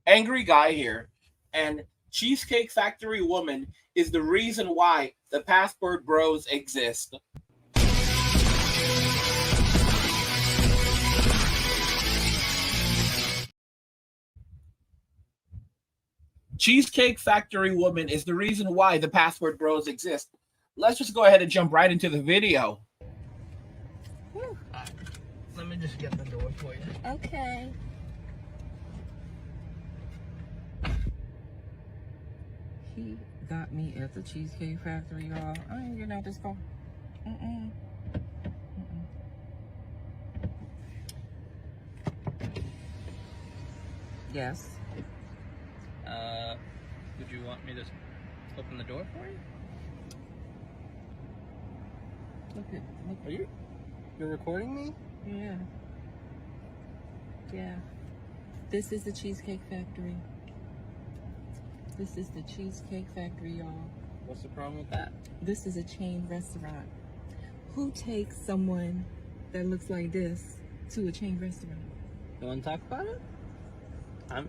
Angry Guy here, and Cheesecake Factory Woman is the reason why the Passport Bros exist. Cheesecake Factory Woman is the reason why the Passport Bros exist. Let's just go ahead and jump right into the video. Let me just get the door for you. Okay. He got me at the Cheesecake Factory, y'all. I ain't getting out this car. Mm-mm. Yes. Would you want me to open the door for you? Are you're recording me? Yeah. Yeah. This is the Cheesecake Factory. This is the Cheesecake Factory, y'all. What's the problem with that? This is a chain restaurant. Who takes someone that looks like this to a chain restaurant? You want to talk about it? I'm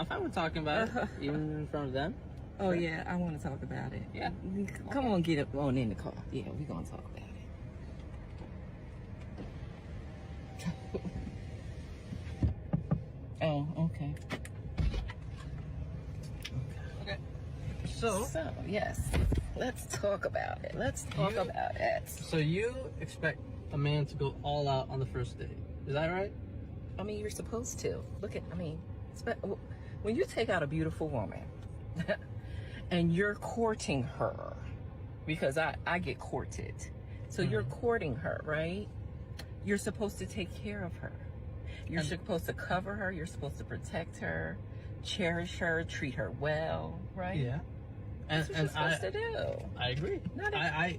fine with talking about it, even in front of them. Oh yeah, I want to talk about it. Yeah. Come on, get up on in the car. Yeah, we're gonna talk about it. Oh, okay. Okay. So yes, let's talk about it. Let's talk about it. So you expect a man to go all out on the first date? Is that right? I mean, you're supposed to. When you take out a beautiful woman and you're courting her, because I get courted. So you're courting her, right? You're supposed to take care of her. You're supposed to cover her. You're supposed to protect her, cherish her, treat her well, right? Yeah. That's what you're supposed to do. I agree. I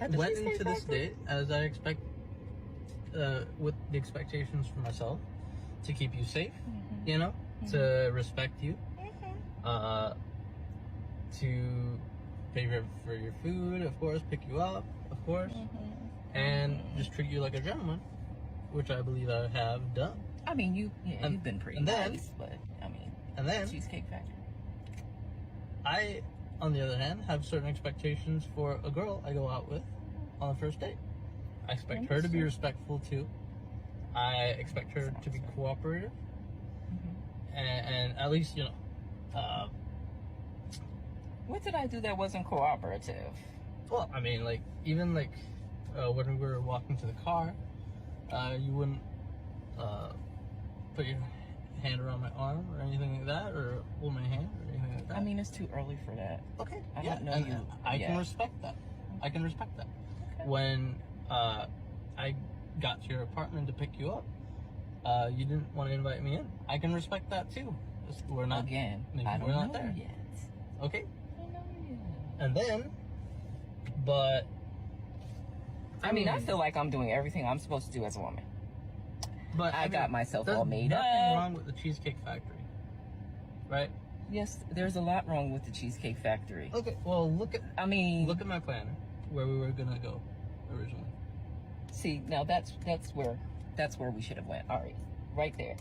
went into this date as I expect, with the expectations for myself, to keep you safe, you know, to respect you, to pay for your food, of course, pick you up, of course, and just treat you like a gentleman, which I believe I have done. I mean, you've been pretty nice, but I mean, and then Cheesecake Factory. I, on the other hand, have certain expectations for a girl I go out with on the first date. I expect her to be respectful too. I expect her to be cooperative, and at least, you know. What did I do that wasn't cooperative? Well, I mean, like, even like when we were walking to the car, you wouldn't put your hand around my arm or anything like that, or hold my hand or anything like that. I mean, it's too early for that. Okay. I don't know you. I can respect that. I can respect that. Okay. When I got to your apartment to pick you up, you didn't want to invite me in. I can respect that too. We're not again. I don't know there yet. Okay. I don't know yet. And then, but I mean, I feel like I'm doing everything I'm supposed to do as a woman. But I got myself all made up. There's nothing wrong with the Cheesecake Factory, right? Yes, there's a lot wrong with the Cheesecake Factory. Okay, well, look at my planner, where we were gonna go originally. See, now that's where we should have went. All right there.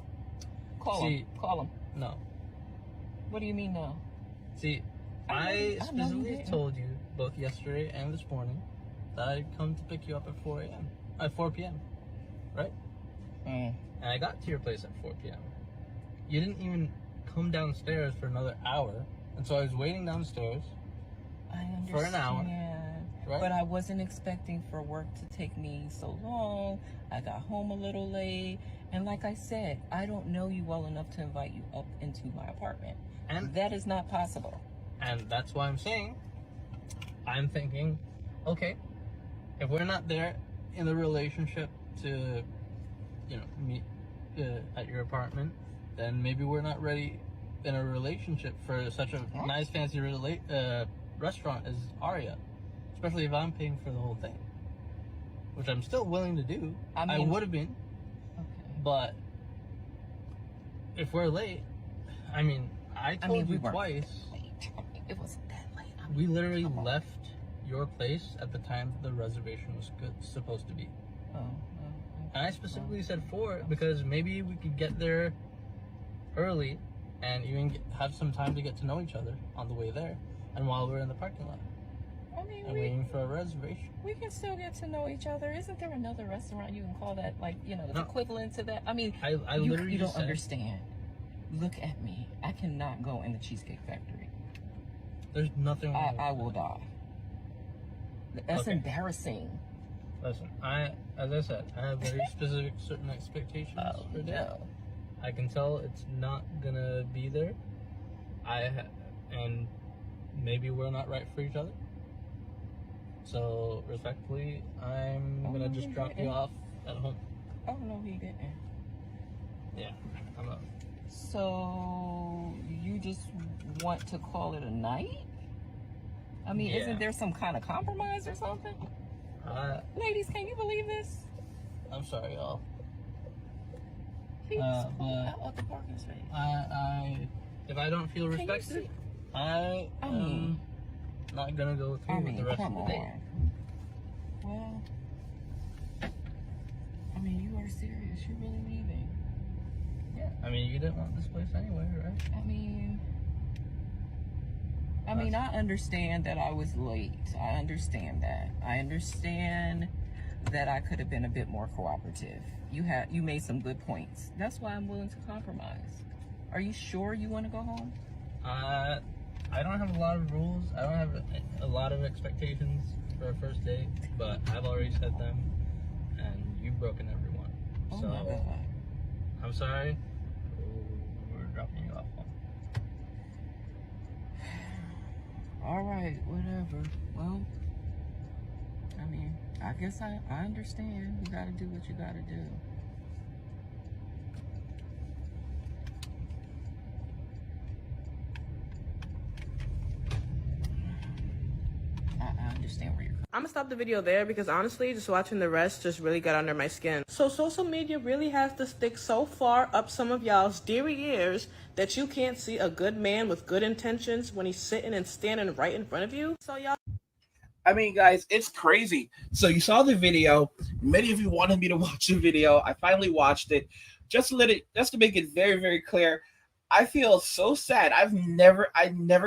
Call him. No. What do you mean no? See, I specifically told you both yesterday and this morning that I'd come to pick you up at 4 p.m. Right? And I got to your place at 4 p.m. You didn't even come downstairs for another hour, and so I was waiting downstairs for an hour. Right? But I wasn't expecting for work to take me so long. I got home a little late, and like I said, I don't know you well enough to invite you up into my apartment, and that is not possible. And that's why I'm saying, I'm thinking, okay, if we're not there in the relationship to, you know, meet at your apartment, then maybe we're not ready in a relationship for such a nice fancy restaurant as Aria, especially if I'm paying for the whole thing, which I'm still willing to do. I would have been, but if we're late, I mean, I told you twice. It wasn't that late. We literally left your place at the time the reservation was supposed to be. And I specifically said 4 because maybe we could get there early and even have some time to get to know each other on the way there and while we're in the parking lot. I mean, And waiting for a reservation. we can still get to know each other. Isn't there another restaurant you can call that, like, you know, No. equivalent to that? I mean, I literally you just don't said, understand. Look at me. I cannot go in the Cheesecake Factory. there's nothing wrong with I will die. That's Okay. embarrassing. Listen, as I said, I have very specific certain expectations for that. No. I can tell it's not gonna be there. And maybe we're not right for each other. So respectfully, I'm gonna just drop you off at home. Oh no, he didn't. Yeah, I'm up. So you just want to call it a night? I mean, Yeah. isn't there some kind of compromise or something? Ladies, can you believe this? I'm sorry, y'all. He just pulled but out of the parking space. If I don't feel Can you respected, see? I am not gonna go through I with mean, the rest come of the day. on. Well, I mean, you are serious. You're really leaving. Yeah, I mean, you didn't want this place anyway, right? I mean, I understand that I was late. I understand that. I understand that I could have been a bit more cooperative. You made some good points. That's why I'm willing to compromise. Are you sure you want to go home? I don't have a lot of rules. I don't have a lot of expectations for a first date, but I've already set them, and you've broken every one. Oh So my God. I'm sorry. We're dropping you off home. All right, whatever. Well, I mean, I guess I understand. You gotta do what you gotta do. I understand where you're coming. I'm gonna stop the video there because honestly, just watching the rest just really got under my skin. So social media really has to stick so far up some of y'all's deary ears that you can't see a good man with good intentions when he's sitting and standing right in front of you. So y'all, I mean, guys, it's crazy. So you saw the video. Many of you wanted me to watch the video. I finally watched it. Just to make it very, very clear. I feel so sad. I never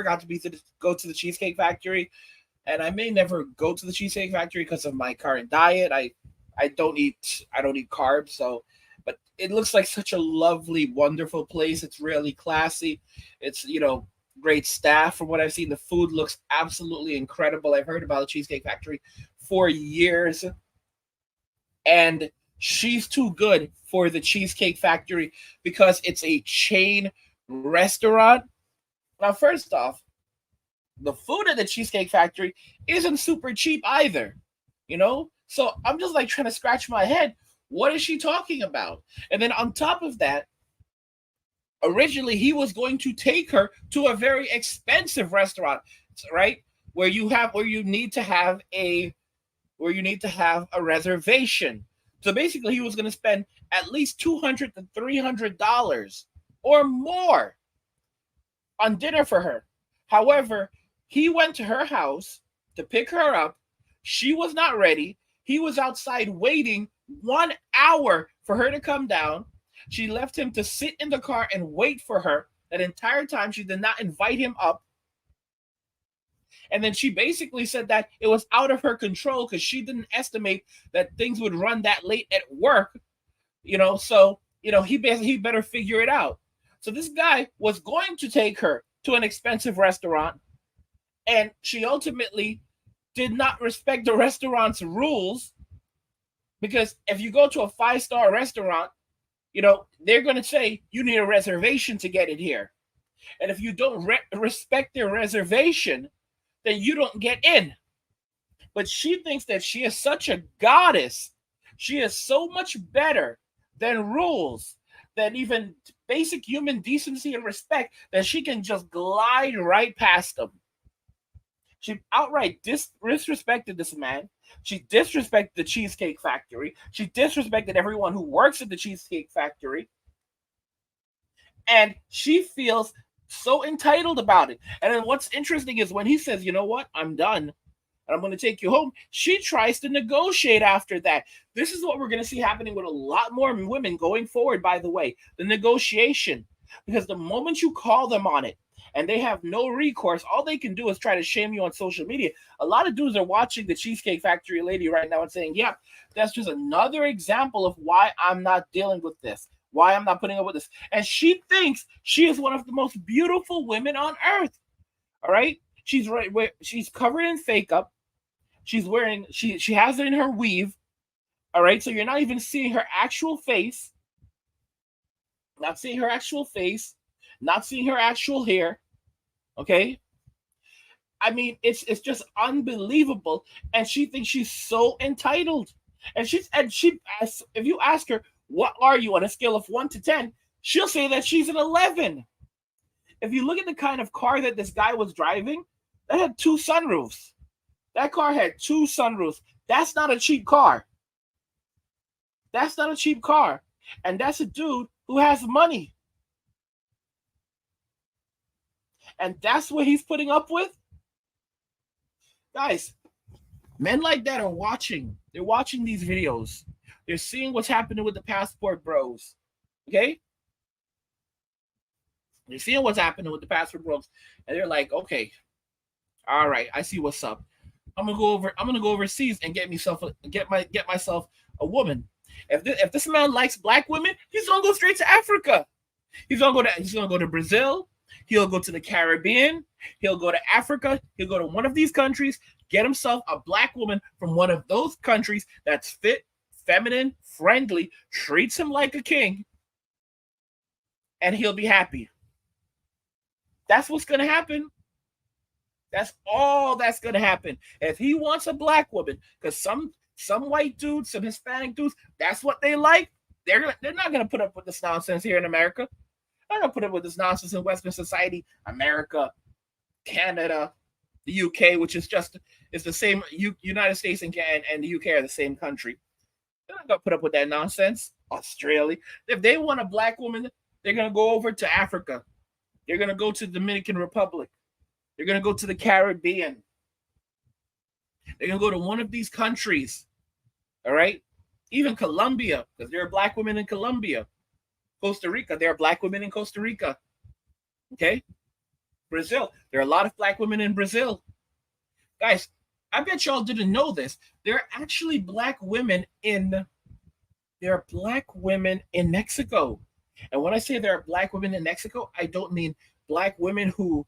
got to go to the Cheesecake Factory, and I may never go to the Cheesecake Factory because of my current diet. I don't eat carbs, so but it looks like such a lovely, wonderful place. It's really classy. It's great staff from what I've seen. The food looks absolutely incredible. I've heard about the Cheesecake Factory for years, and she's too good for the Cheesecake Factory because it's a chain restaurant. Now, first off, the food at the Cheesecake Factory isn't super cheap either, So I'm just like trying to scratch my head. What is she talking about? And then on top of that, originally he was going to take her to a very expensive restaurant, right? Where you need to have a reservation. So basically he was going to spend at least $200 to $300 or more on dinner for her. However, he went to her house to pick her up. She was not ready. He was outside waiting 1 hour for her to come down. She left him to sit in the car and wait for her. That entire time, she did not invite him up. And then she basically said that it was out of her control because she didn't estimate that things would run that late at work. So he better figure it out. So this guy was going to take her to an expensive restaurant, and she ultimately did not respect the restaurant's rules, because if you go to a 5-star restaurant, they're going to say you need a reservation to get in here. And if you don't respect their reservation, then you don't get in. But she thinks that she is such a goddess. She is so much better than rules, than even basic human decency and respect, that she can just glide right past them. She outright disrespected this man. She disrespected the Cheesecake Factory. She disrespected everyone who works at the Cheesecake Factory. And she feels so entitled about it. And then what's interesting is when he says, you know what, I'm done, and I'm going to take you home, she tries to negotiate after that. This is what we're going to see happening with a lot more women going forward, by the way. The negotiation. Because the moment you call them on it and they have no recourse, all they can do is try to shame you on social media. A lot of dudes are watching the Cheesecake Factory lady right now and saying, yeah, that's just another example of why I'm not dealing with this, why I'm not putting up with this. And she thinks she is one of the most beautiful women on earth. All right. She's covered in fake up. She's wearing she has it in her weave. All right. So you're not even seeing her actual face, not seeing her actual face, not seeing her actual hair. Okay. I mean, it's just unbelievable. And she thinks she's so entitled. And she asks, if you ask her, what are you on a scale of 1 to 10, she'll say that she's an 11. If you look at the kind of car that this guy was driving, that had 2 sunroofs. That car had 2 sunroofs. That's not a cheap car. That's not a cheap car. And that's a dude who has money. And that's what he's putting up with? Guys, men like that are watching. They're watching these videos. They're seeing what's happening with the passport bros. Okay? They're seeing what's happening with the passport bros. And they're like, okay, all right, I see what's up. I'm gonna go overseas and get myself a woman. If this man likes black women, he's gonna go straight to Africa. He's gonna go to Brazil. He'll go to the Caribbean. He'll go to Africa. He'll go to one of these countries, get himself a black woman from one of those countries that's fit, feminine, friendly, treats him like a king, and he'll be happy. That's what's gonna happen. That's all that's gonna happen. If he wants a black woman, because some white dudes, some Hispanic dudes, that's what they like. They're not gonna put up with this nonsense here in America. They're not gonna put up with this nonsense in Western society, America, Canada, the UK, which is the same. United States and the UK are the same country. They're not gonna put up with that nonsense. Australia, if they want a black woman, they're gonna go over to Africa. They're gonna go to the Dominican Republic. They're going to go to the Caribbean. They're going to go to one of these countries. All right? Even Colombia, because there are black women in Colombia. Costa Rica, there are black women in Costa Rica. Okay? Brazil, there are a lot of black women in Brazil. Guys, I bet y'all didn't know this. There are actually black women in Mexico. And when I say there are black women in Mexico, I don't mean black women who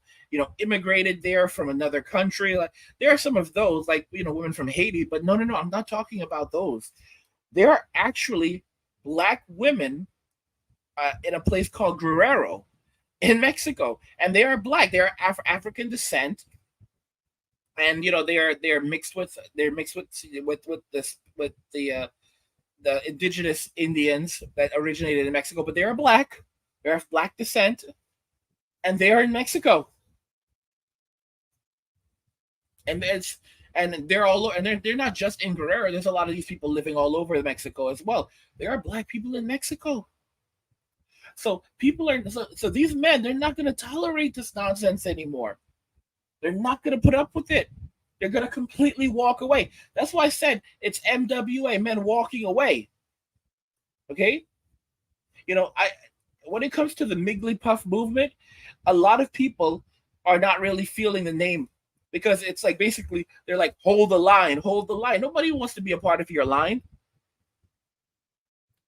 immigrated there from another country. Like, there are some of those, like women from Haiti, but no, I'm not talking about those. There are actually black women in a place called Guerrero in Mexico, and they are black. They are African descent, and they're mixed with the indigenous Indians that originated in Mexico, but they are black. They're of black descent, and they are in Mexico. And they're all and they're not just in Guerrero. There's a lot of these people living all over Mexico as well. There are black people in Mexico. So these men, they're not going to tolerate this nonsense anymore. They're not going to put up with it. They're going to completely walk away. That's why I said it's MWA, men walking away. Okay? When it comes to the Migglypuff movement, a lot of people are not really feeling the name, because it's like, basically they're like, hold the line, hold the line. Nobody wants to be a part of your line.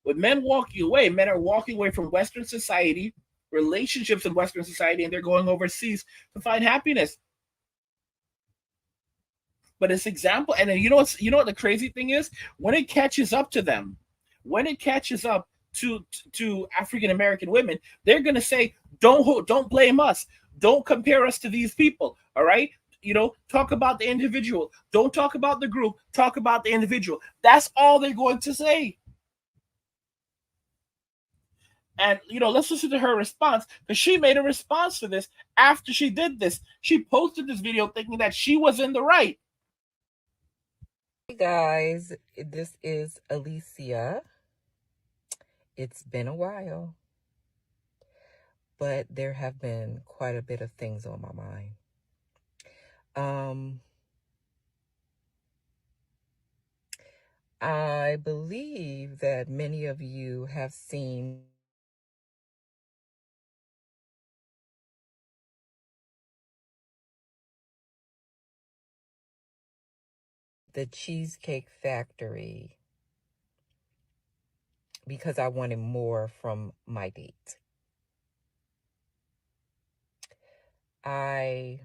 With men walking away, men are walking away from Western society, relationships in Western society, and they're going overseas to find happiness. But it's example, and then you know what the crazy thing is? When it catches up to them, when it catches up to African American women, they're gonna say, don't blame us, don't compare us to these people. All right, talk about the individual. Don't talk about the group. Talk about the individual. That's all they're going to say. And let's listen to her response, because she made a response to this after she did this. She posted this video thinking that she was in the right. Hey guys, this is Alicia. It's been a while, but there have been quite a bit of things on my mind. I believe that many of you have seen the Cheesecake Factory because I wanted more from my date. I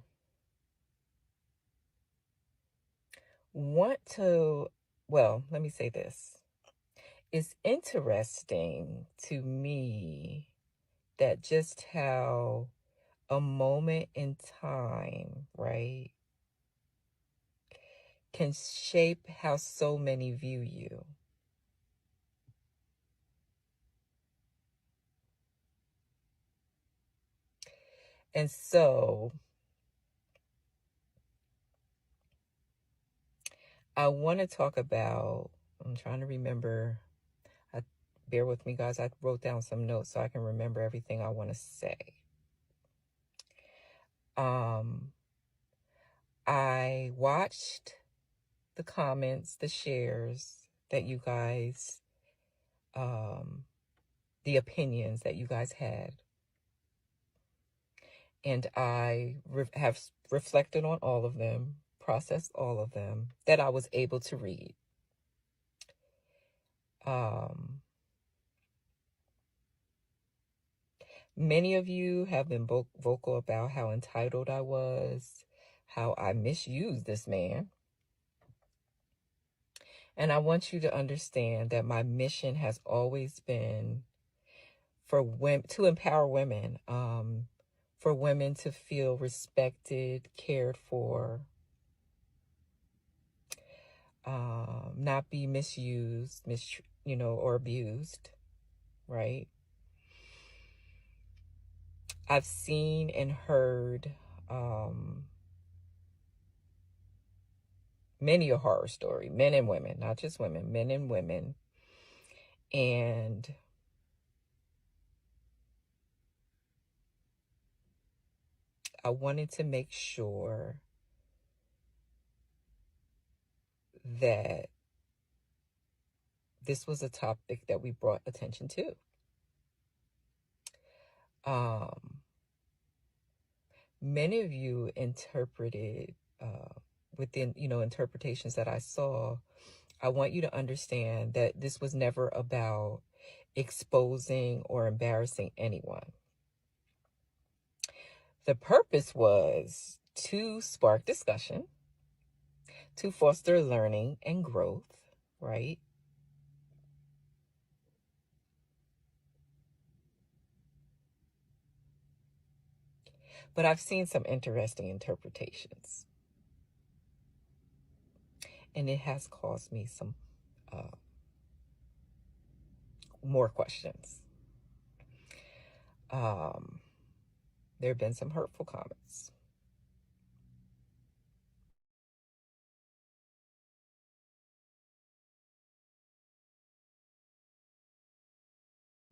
want to, well, let me say this. It's interesting to me that just how a moment in time, right, can shape how so many view you. And so I want to talk about, I'm trying to remember, bear with me guys, I wrote down some notes so I can remember everything I want to say. I watched the comments, the shares that you guys, the opinions that you guys had. And I have reflected on all of them, processed all of them that I was able to read. Many of you have been vocal about how entitled I was, how I misused this man. And I want you to understand that my mission has always been for women, to empower women, for women to feel respected, cared for, not be misused, or abused, right? I've seen and heard many a horror story, men and women, not just women, men and women. And I wanted to make sure that this was a topic that we brought attention to. Many of you interpreted within, interpretations that I saw. I want you to understand that this was never about exposing or embarrassing anyone. The purpose was to spark discussion, to foster learning and growth, right? But I've seen some interesting interpretations. And it has caused me some more questions. There have been some hurtful comments.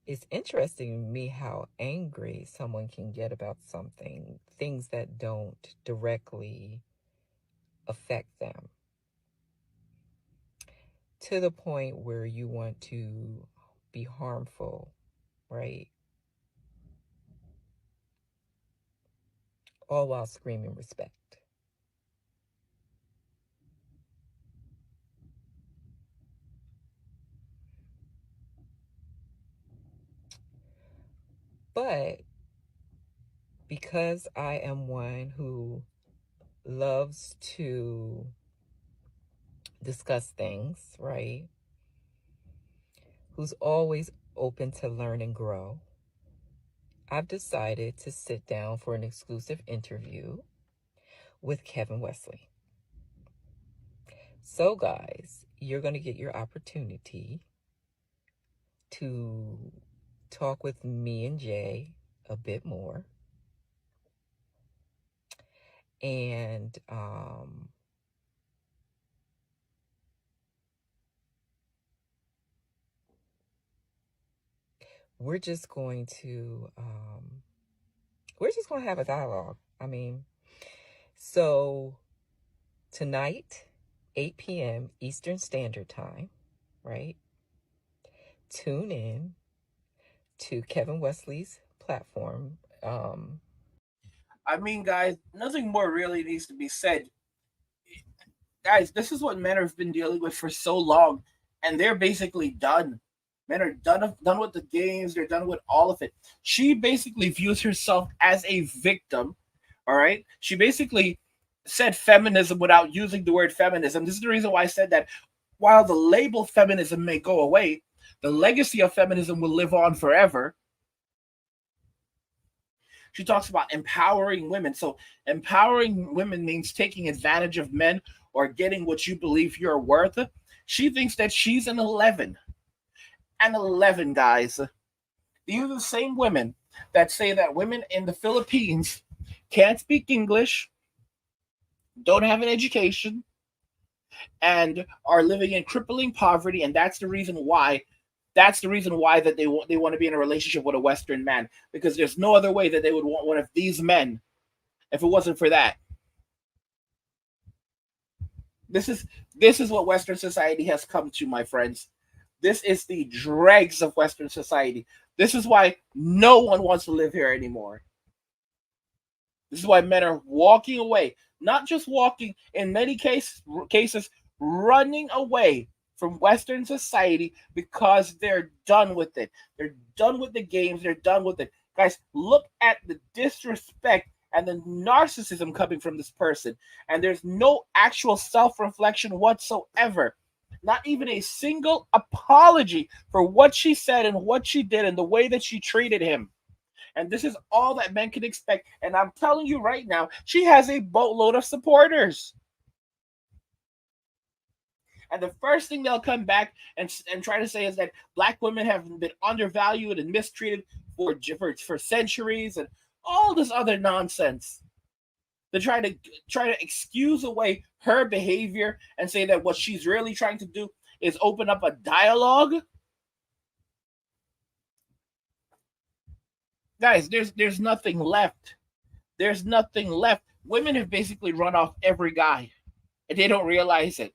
It's interesting to me how angry someone can get about something, things that don't directly affect them, to the point where you want to be harmful, right? All while screaming respect. But because I am one who loves to discuss things, right? Who's always open to learn and grow, I've decided to sit down for an exclusive interview with Kevin Wesley. So guys, you're going to get your opportunity to talk with me and Jay a bit more. And we're just going to have a dialogue. I mean, so tonight, 8 p.m. Eastern Standard Time, right? Tune in to Kevin Wesley's platform. I mean, guys, nothing more really needs to be said. Guys, this is what men have been dealing with for so long, and they're basically done. Men are done with the games. They're done with all of it. She basically views herself as a victim. All right. She basically said feminism without using the word feminism. This is the reason why I said that while the label feminism may go away, the legacy of feminism will live on forever. She talks about empowering women. So, empowering women means taking advantage of men or getting what you believe you're worth. She thinks that she's an 11. An 11, guys. These are the same women that say that women in the Philippines can't speak English, don't have an education, and are living in crippling poverty, and that's the reason why. That's the reason why that they want to be in a relationship with a Western man, because there's no other way that they would want one of these men if it wasn't for that. This is this is what Western society has come to, my friends. This is the dregs of Western society. This is why no one wants to live here anymore. This is why men are walking away, not just walking, in many cases running away from Western society because they're done with it. They're done with the games. They're done with it. Guys, look at the disrespect and the narcissism coming from this person. And there's no actual self reflection whatsoever. Not even a single apology for what she said and what she did and the way that she treated him. And this is all that men can expect. And I'm telling you right now, she has a boatload of supporters. And the first thing they'll come back and try to say is that black women have been undervalued and mistreated for centuries and all this other nonsense. They try to excuse away her behavior and say that what she's really trying to do is open up a dialogue. Guys, there's nothing left. There's nothing left. Women have basically run off every guy, and they don't realize it.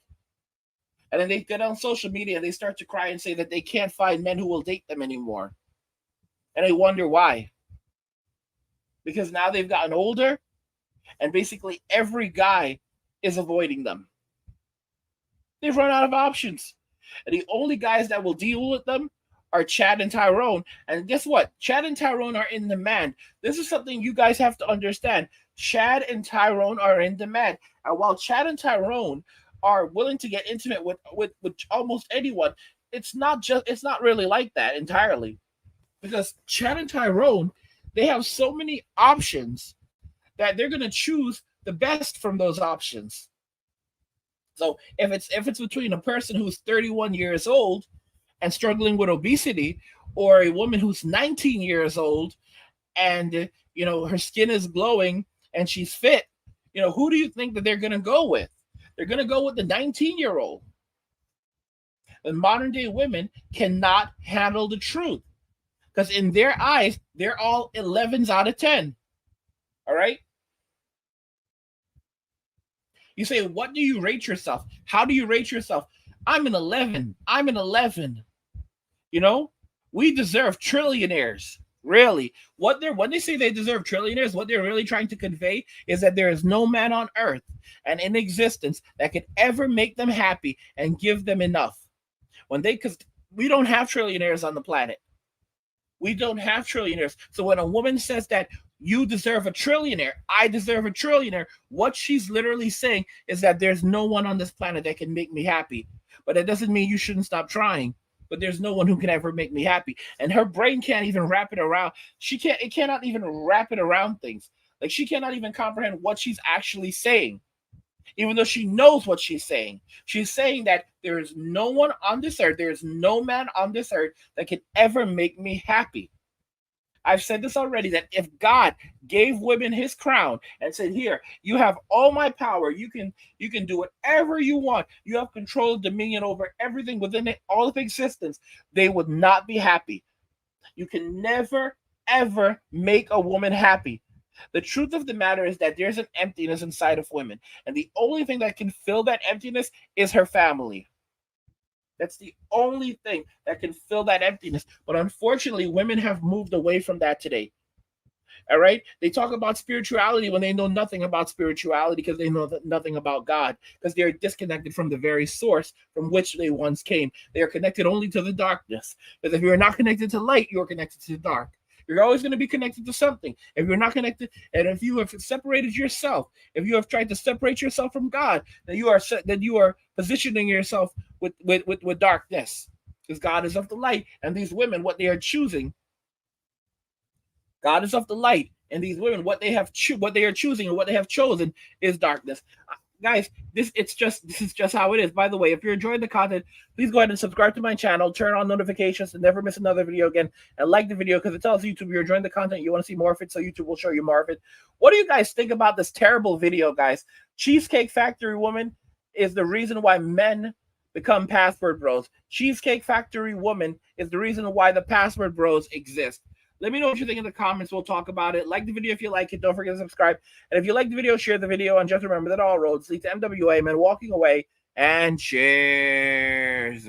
And then they get on social media and they start to cry and say that they can't find men who will date them anymore. And I wonder why. Because now they've gotten older, and basically every guy is avoiding them. They've run out of options. And the only guys that will deal with them are Chad and Tyrone. And guess what? Chad and Tyrone are in demand. This is something you guys have to understand. Chad and Tyrone are in demand. And while Chad and Tyrone are willing to get intimate with almost anyone, it's not really like that entirely. Because Chad and Tyrone, they have so many options that they're gonna choose the best from those options. So if it's between a person who's 31 years old and struggling with obesity, or a woman who's 19 years old and her skin is glowing and she's fit, who do you think that they're gonna go with? They're gonna go with the 19-year-old. And modern day women cannot handle the truth because in their eyes they're all 11s out of 10. All right. You say, what do you rate yourself? How do you rate yourself? I'm an 11. I'm an 11. You know, we deserve trillionaires. Really, when they say they deserve trillionaires, what they're really trying to convey is that there is no man on earth and in existence that could ever make them happy and give them enough. Because we don't have trillionaires on the planet. We don't have trillionaires. So when a woman says that you deserve a trillionaire, I deserve a trillionaire, what she's literally saying is that there's no one on this planet that can make me happy. But it doesn't mean you shouldn't stop trying. But there's no one who can ever make me happy. And her brain can't even wrap it around. It cannot even wrap it around things. Like she cannot even comprehend what she's actually saying. Even though she knows what she's saying. She's saying that there is no one on this earth, there is no man on this earth that can ever make me happy. I've said this already, that if God gave women his crown and said, here, you have all my power, you can do whatever you want, you have control, dominion over everything within it, all of existence, they would not be happy. You can never, ever make a woman happy. The truth of the matter is that there's an emptiness inside of women, and the only thing that can fill that emptiness is her family. That's the only thing that can fill that emptiness. But unfortunately, women have moved away from that today. All right. They talk about spirituality when they know nothing about spirituality because they know nothing about God, because they're disconnected from the very source from which they once came. They are connected only to the darkness. Because if you're not connected to light, you're connected to the dark. You're always going to be connected to something. If you're not connected, and if you have separated yourself, if you have tried to separate yourself from God, then you are positioning yourself with darkness. Because God is of the light, and these women, what they are choosing, God is of the light, and these women, what they are choosing and what they have chosen is darkness. Guys, this is just how it is. By the way, if you're enjoying the content, please go ahead and subscribe to my channel, turn on notifications to never miss another video again, and like the video because it tells YouTube you're enjoying the content, you want to see more of it, so YouTube will show you more of it. What do you guys think about this terrible video, guys? Cheesecake Factory woman is the reason why men become password bros. Cheesecake Factory woman is the reason why the password bros exist. Let me know what you think in the comments. We'll talk about it. Like the video if you like it. Don't forget to subscribe. And if you like the video, share the video. And just remember that all roads lead to MWA, men walking away. And cheers.